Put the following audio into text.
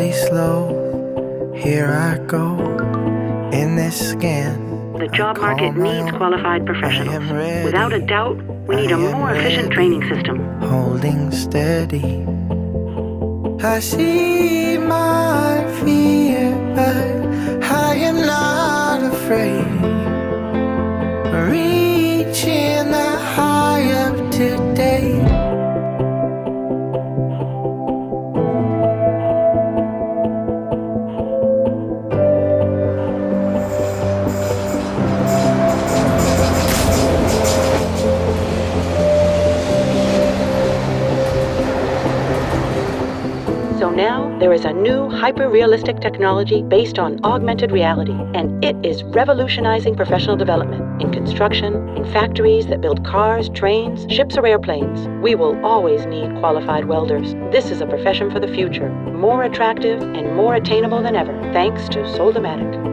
Slowly slow, here I go in this scan. The job market needs qualified professionals. Without a doubt, we need a more efficient training system. Holding steady, I see my fear, but I am not afraid. Reaching the high up today. So now there is a new hyper-realistic technology based on augmented reality, and it is revolutionizing professional development in construction, in factories that build cars, trains, ships, or airplanes. We will always need qualified welders. This is a profession for the future, more attractive and more attainable than ever, thanks to Soldomatic.